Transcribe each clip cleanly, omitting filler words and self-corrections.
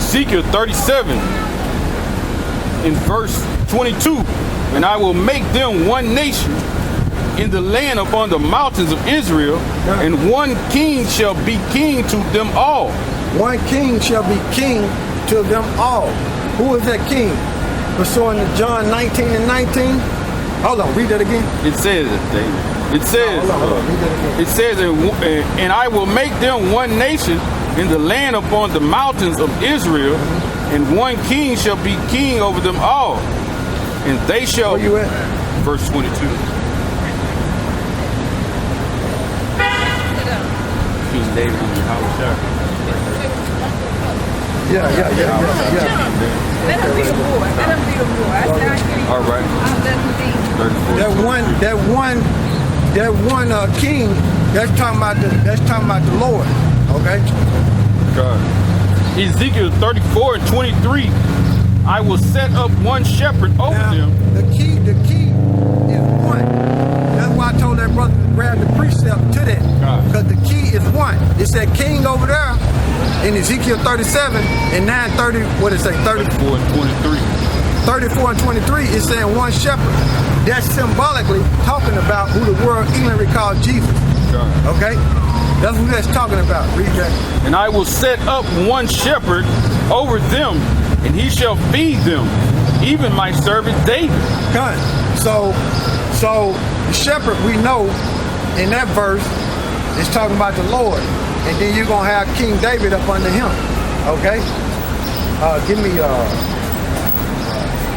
Ezekiel 37 in verse 22. And I will make them one nation in the land upon the mountains of Israel, and one king shall be king to them all. One king shall be king to them all. Who is that king? Pursuant to John 19 and 19. Hold on, read that again. It says, it says, and I will make them one nation in the land upon the mountains of Israel, and one king shall be king over them all. And they shall. Where you at? Verse 22. King David and Yahweh. Yeah. Let him be the boy. Let him be the boy. I said, I hear you. All right. I'll let him be. That one king. That's talking about the Lord. Okay. God. Ezekiel 34 and 23. I will set up one shepherd over them. The key is one. That's why I told that brother to grab the precept to that. Because the key is one. It said king over there in Ezekiel 37 and 9:30. What did it say? 34 and 23. 34 and 23 is saying one shepherd. That's symbolically talking about who the world England recalled Jesus. Okay? That's what that's talking about. Read that. And I will set up one shepherd over them, and he shall feed them, even my servant David. Good. So the shepherd we know in that verse is talking about the Lord. And then you're going to have King David up under him. Okay? Give me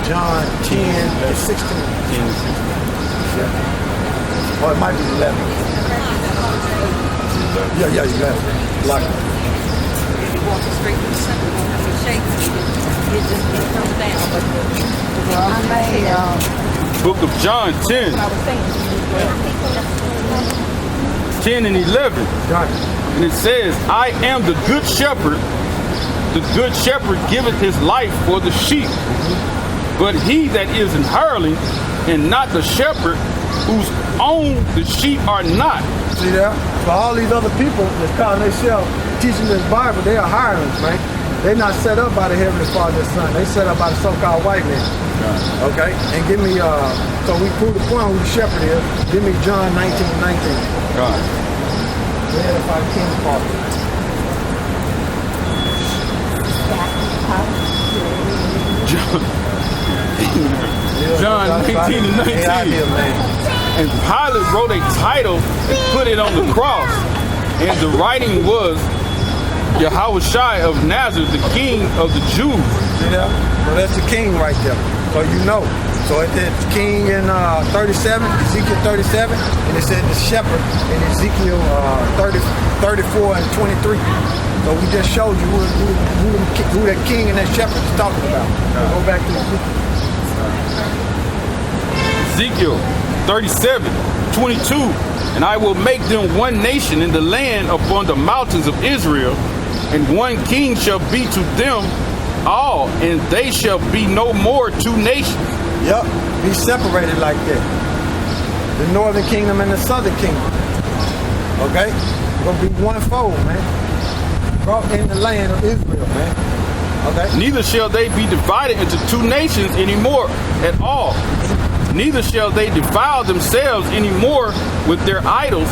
John 10 and 16. 10 and 16. Yeah. Or it might be 11. Yeah, 11. Like it. If you walk straight to the center, you won't have to shake it just comes down. But Book of John 10. 10 and 11. And it says, I am the good shepherd. The good shepherd giveth his life for the sheep. But he that is an hireling, and not the shepherd, whose own the sheep are not. See that? For all these other people that's calling themselves teaching this Bible, they are hirelings, man. They're not set up by the Heavenly Father and Son. They set up by the so-called white man. Okay? And give me, so we prove the point who the shepherd is. Give me John 19 and 19. God. Yeah, if I can follow. John 19 and 19. And Pilate wrote a title and put it on the cross. And the writing was Yahushua of Nazareth, the King of the Jews. See that? So that's the king right there. So you know. So it's king in 37, Ezekiel 37, and it said the shepherd in Ezekiel 34 and 23. So we just showed you who that king and that shepherd is talking about. Go back to Ezekiel 37, 22. And I will make them one nation in the land upon the mountains of Israel, and one king shall be to them all, and they shall be no more two nations. Yep, be separated like that. The northern kingdom and the southern kingdom. Okay? Gonna be one fold, man. Brought in the land of Israel, man. Okay? Neither shall they be divided into two nations anymore at all. Neither shall they defile themselves anymore with their idols,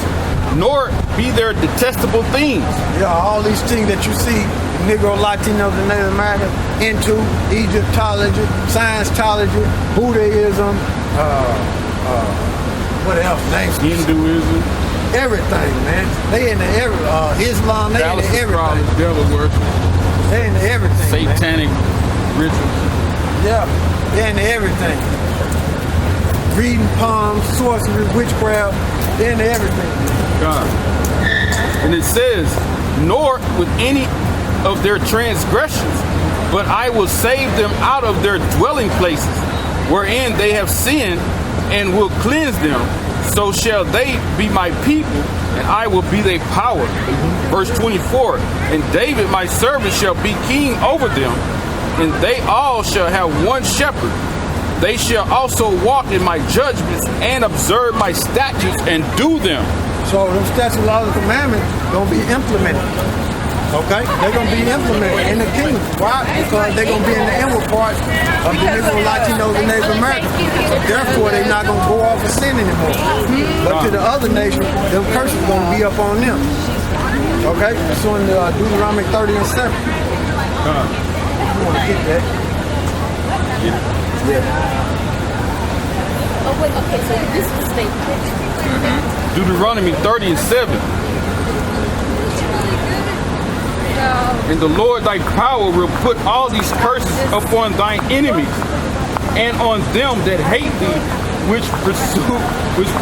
nor be their detestable things. Yeah, all these things that you see Negro, Latinos, and Native Americans into, Egyptology, Scientology, Buddhism, what else? Names? Hinduism. Everything, man. They into Islam, they into everything. Devil worship. They into everything, Satanic rituals. Yeah, they into everything. Reading palms, sorcery, witchcraft, they into everything. God. And it says, nor with any of their transgressions, but I will save them out of their dwelling places, wherein they have sinned, and will cleanse them. So shall they be my people, and I will be their power. Verse 24, and David my servant shall be king over them, and they all shall have one shepherd. They shall also walk in my judgments and observe my statutes and do them. So those statutes, laws, and commandments don't be implemented. Okay? They're going to be implemented in the kingdom. Why? Because they're going to be in the inward part of the Negro Latinos and Native Americans. So therefore, they're not going to go off and sin anymore. But to the other nations, them curses are going to be up on them. Okay? It's on Deuteronomy 30 and 7. You want to get that? Yeah. Oh, wait, okay, so this is the statement. Deuteronomy 30 and 7. And the Lord thy power will put all these curses upon thine enemies and on them that hate thee, which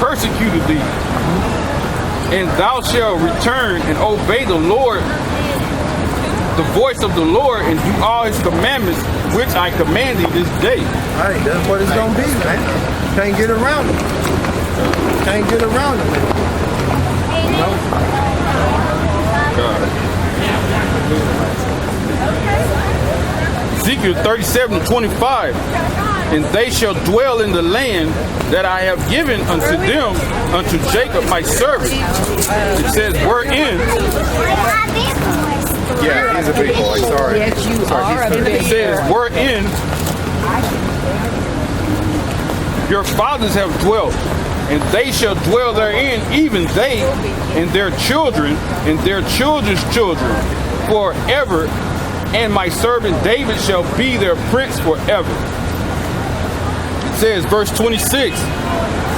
persecuted thee. And thou shalt return and obey the Lord, the voice of the Lord, and do all his commandments, which I command thee this day. Hey, that's what it's going to be, man. Can't get around it. Can't get around it, man. You know? Ezekiel 37:25. And they shall dwell in the land that I have given unto them, unto Jacob my servant. It says, wherein. Yeah, he's a big boy. Sorry. Yes, you are a big It says, wherein your fathers have dwelt, and they shall dwell therein, even they and their children and their children's children forever, and my servant David shall be their prince forever. It says, verse 26,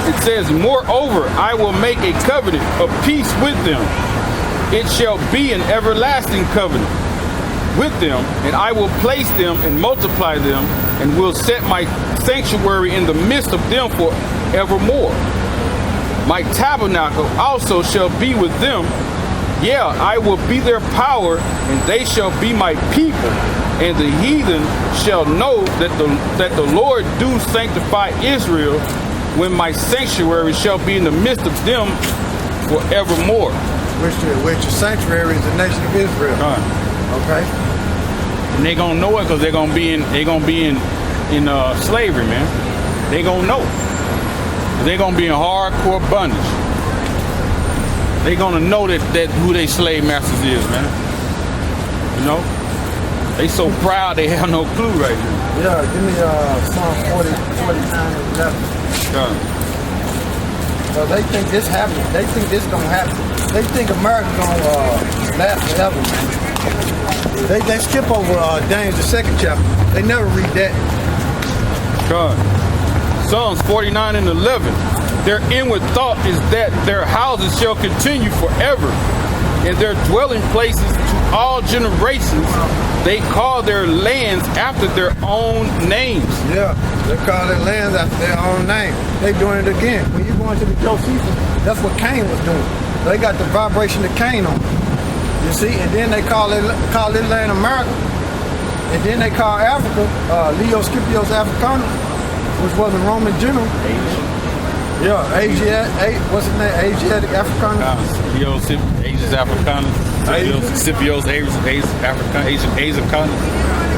it says, moreover, I will make a covenant of peace with them. It shall be an everlasting covenant with them, and I will place them and multiply them, and will set my sanctuary in the midst of them forevermore. My tabernacle also shall be with them. Yeah, I will be their power, and they shall be my people. And the heathen shall know that the Lord do sanctify Israel, when my sanctuary shall be in the midst of them forevermore. Which the sanctuary is the nation of Israel. Okay. And they gonna know it because they're gonna be in slavery, man. They gonna know. They're gonna be in hardcore bondage. They gonna know that who they slave masters is, man. You know? They so proud they have no clue right now. Yeah, give me Psalm 49 and 11. So they think this happening. They think this gonna happen. They think America's gonna last forever. They skip over Daniel the 2nd chapter. They never read that. God. Psalms 49 and 11. Their inward thought is that their houses shall continue forever, and their dwelling places to all generations. They call their lands after their own names. Yeah, they call their lands after their own name. They doing it again. When you go into the Josephus, that's what Cain was doing. They got the vibration of Cain on. You see, and then they call it land America, and then they call Africa Leo Scipios Africanus, which was a Roman general. Yeah, what's his name? Asiatic Africanus. Leo Scipios Africanus. Scipios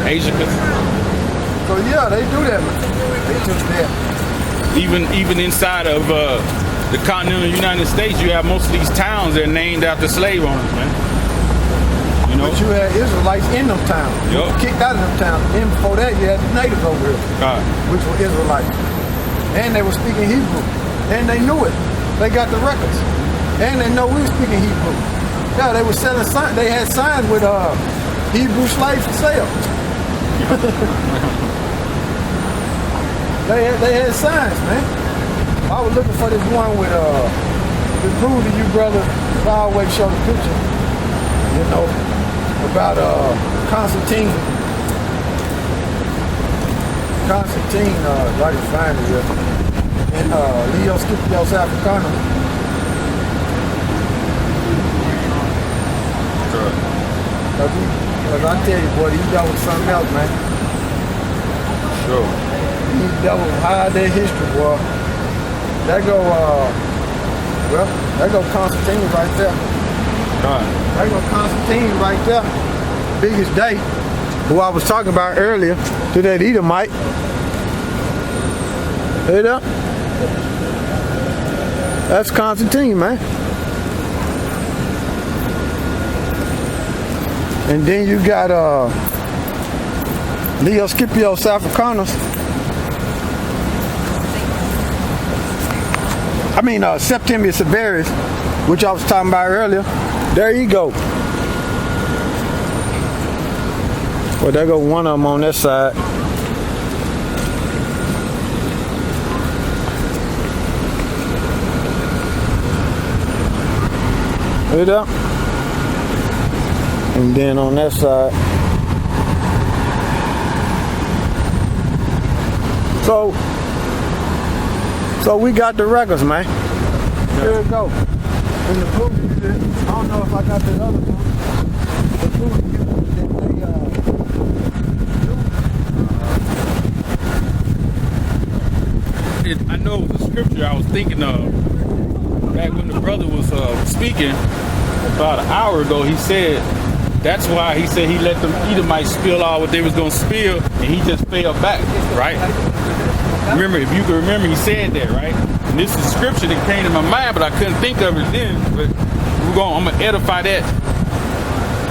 Asiacus. So yeah, they do that, man. They took that. Even inside of the continental United States, you have most of these towns that are named after slave owners, man. You know? But you had Israelites in them towns. You were kicked out of them towns. Then before that, you had the natives over here, which were Israelites. And they were speaking Hebrew. And they knew it. They got the records. And they know we were speaking Hebrew. Yeah, they were selling signs. They had signs with Hebrew slaves for sale. They had signs, man. I was looking for this one with to prove to you, brother, I always show the picture, you know, about Constantine. I can find it here. And Leo Scipios Africanus. Because I tell you, boy, he dealt with something else, man. Sure. He dealt with high their history, boy. That go Constantine right there. That go Constantine right there. Biggest day. Who I was talking about earlier, to that Edomite. Hey there. That's Constantine, man. And then you got Leo Scipio Africanus. Septimius Severus, which I was talking about earlier. There you go. Well, there go one of them on that side. Right up. And then on that side. So we got the records, man. Here we go. And the proof is that, I don't know if I got the other one. The proof is I know the scripture I was thinking of back when the brother was speaking about an hour ago. He said that's why he said he let them Edomites spill all what they was gonna spill, and he just fell back, right? Remember, if you can remember, he said that, right? And this is scripture that came to my mind, but I couldn't think of it then. But I'm gonna edify that.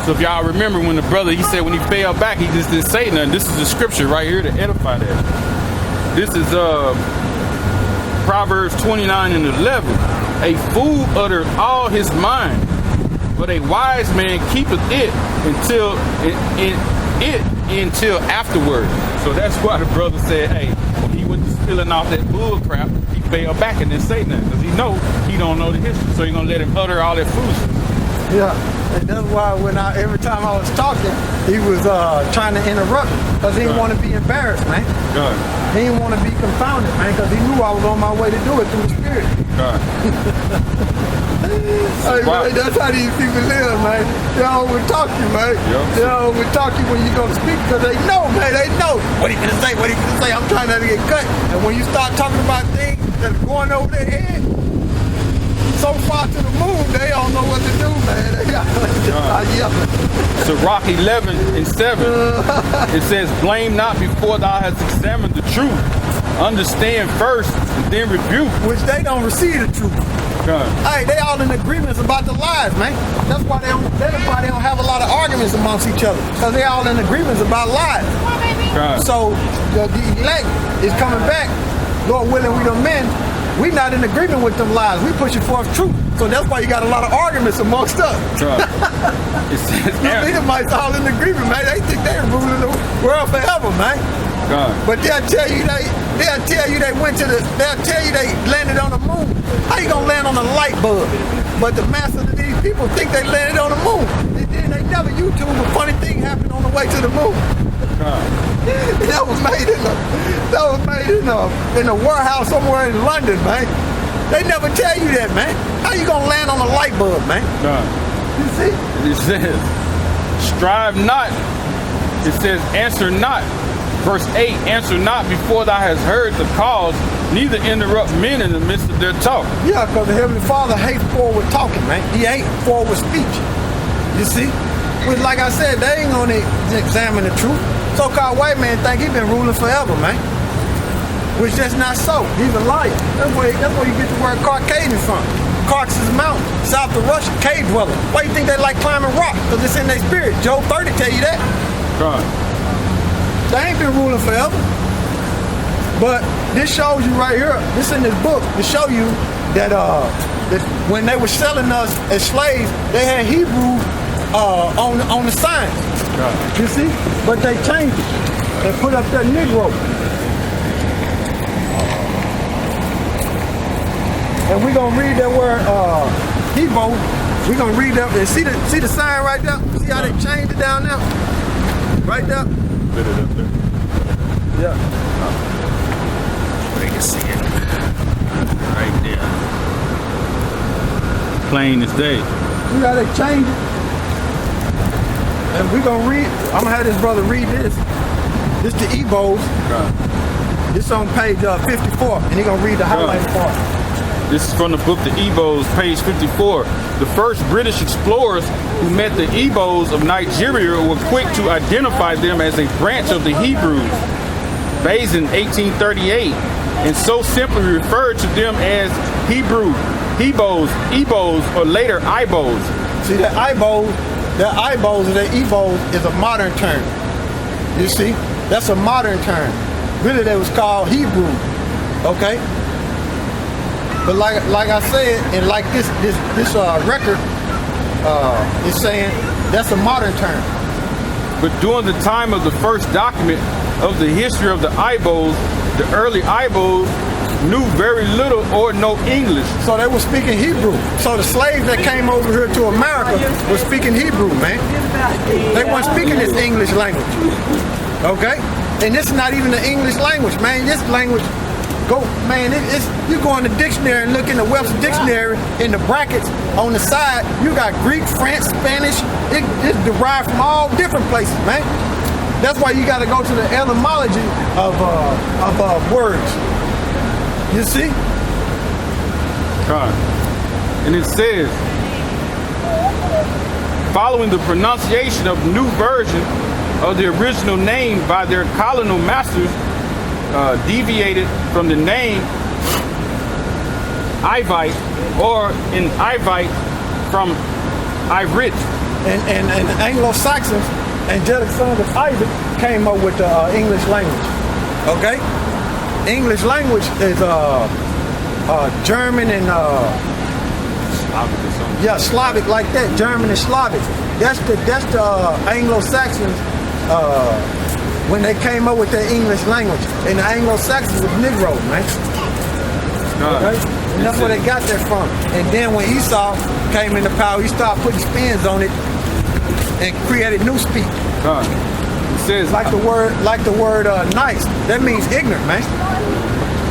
So if y'all remember when the brother, he said when he fell back, he just didn't say nothing. This is the scripture right here to edify that. This is Proverbs 29:11. A fool uttereth all his mind, but a wise man keepeth it until afterward. So that's why the brother said, hey, when he went to spilling off that bull crap, he fell back and didn't say nothing, because he don't know the history, so he gonna let him utter all that foolishness. Yeah, and that's why every time I was talking, he was trying to interrupt me, because he didn't want to be embarrassed, man. God. He didn't want to be confounded, man, because he knew I was on my way to do it through the Spirit. God. Hey, man, that's how these people live, man. They always talk you, man. Yep. They always talk you when you're going to speak, because they know, man. They know. What are you going to say? What are you going to say? I'm trying not to get cut. And when you start talking about things that are going over their head, so far to the moon, they don't know what to do, man. They yelling. So Rock 11:7, it says, blame not before thou hast examined the truth. Understand first and then rebuke. Which they don't receive the truth. God. Hey, they all in agreements about the lies, man. That's why they don't have a lot of arguments amongst each other, because they all in agreements about lies. God. So the elect is coming back. Lord willing, we the men. We not in agreement with them lies. We pushing forth truth. So that's why you got a lot of arguments amongst us. It says, the Edomites all in agreement, man. They think they're ruling the world forever, man. God. But they'll tell you they landed on the moon. How you gonna land on a light bulb? But the masses of these people think they landed on the moon. And then they never YouTube a funny thing happened on the way to the moon. That was made in a warehouse somewhere in London, man. They never tell you that, man. How you gonna land on a light bulb, man? You see? It says, strive not. It says, answer not. Verse 8, answer not before thou hast heard the cause, neither interrupt men in the midst of their talk. Yeah, because the Heavenly Father hates forward talking, man. He hates forward speech. You see? Which, like I said, they ain't gonna examine the truth. So-called white man think he been ruling forever, man. Which that's not so. He's a liar. That's where you get the word Caucasian from. Caucasus Mountain, south of Russia, cave dweller. Why you think they like climbing rock? Because it's in their spirit. Job 30 tell you that. God. They ain't been ruling forever. But this shows you right here, this in this book, to show you that when they were selling us as slaves, they had Hebrew on the sign. God. You see? But they changed it. They put up that Negro. And we're gonna read that word Hebrew. We're gonna read that and see the sign right there? See how they changed it down there? Right there? Put it up there. Yeah. They can see it. Right there. Plain as day. See how they changed it? And we're gonna read, I'm gonna have this brother read this. This the Ebos. God. This on page 54, and he gonna read the highlighted part. This is from the book The Ebos, page 54. The first British explorers who met the Ebos of Nigeria were quick to identify them as a branch of the Hebrews, based in 1838, and so simply referred to them as Hebrew, Hebos, Ebos, or later Ibos. See that Ibos Their Ibos or their Ebos is a modern term. You see? That's a modern term. Really, that was called Hebrew. Okay? But like I said, and like this record is saying, that's a modern term. But during the time of the first document of the history of the Ibos, the early Ibos knew very little or no English. So they were speaking Hebrew. So the slaves that came over here to America were speaking Hebrew, man. They weren't speaking this English language. Okay? And this is not even the English language, man. This language, you go in the dictionary and look in the Webster Dictionary, in the brackets on the side, you got Greek, French, Spanish. It's derived from all different places, man. That's why you got to go to the etymology of words. You see? God. And it says, following the pronunciation of new version of the original name by their colonial masters, deviated from the name Ivite, or in Ivite from Ivrit. And the Anglo-Saxons, angelic sons of Isaac, came up with the English language. Okay? English language is German and Slavic like that. German and Slavic. That's the Anglo-Saxons when they came up with their English language. And the Anglo-Saxons was Negro, man. Okay? And that's where they got that from. And then when Esau came into power, he started putting spins on it and created new speak. It says like the word nice. That means ignorant, man.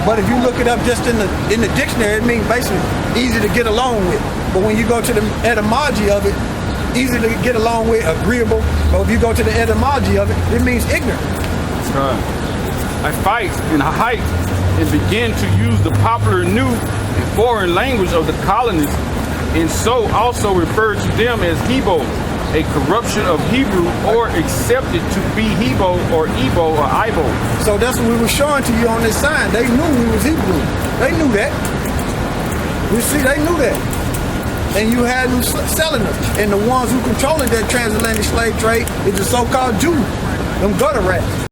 But if you look it up just in the dictionary, it means basically easy to get along with. But when you go to the etymology of it, easy to get along with, agreeable. But if you go to the etymology of it, it means ignorant. I fight and hike and began to use the popular new and foreign language of the colonists, and so also referred to them as Hebrew, a corruption of Hebrew, or accepted to be Hebrew or Ebo or Ibo. So that's what we were showing to you on this sign. They knew we was Hebrew. They knew that. You see, they knew that. And you had them selling them. And the ones who controlling that transatlantic slave trade is the so-called Jews, them gutter rats.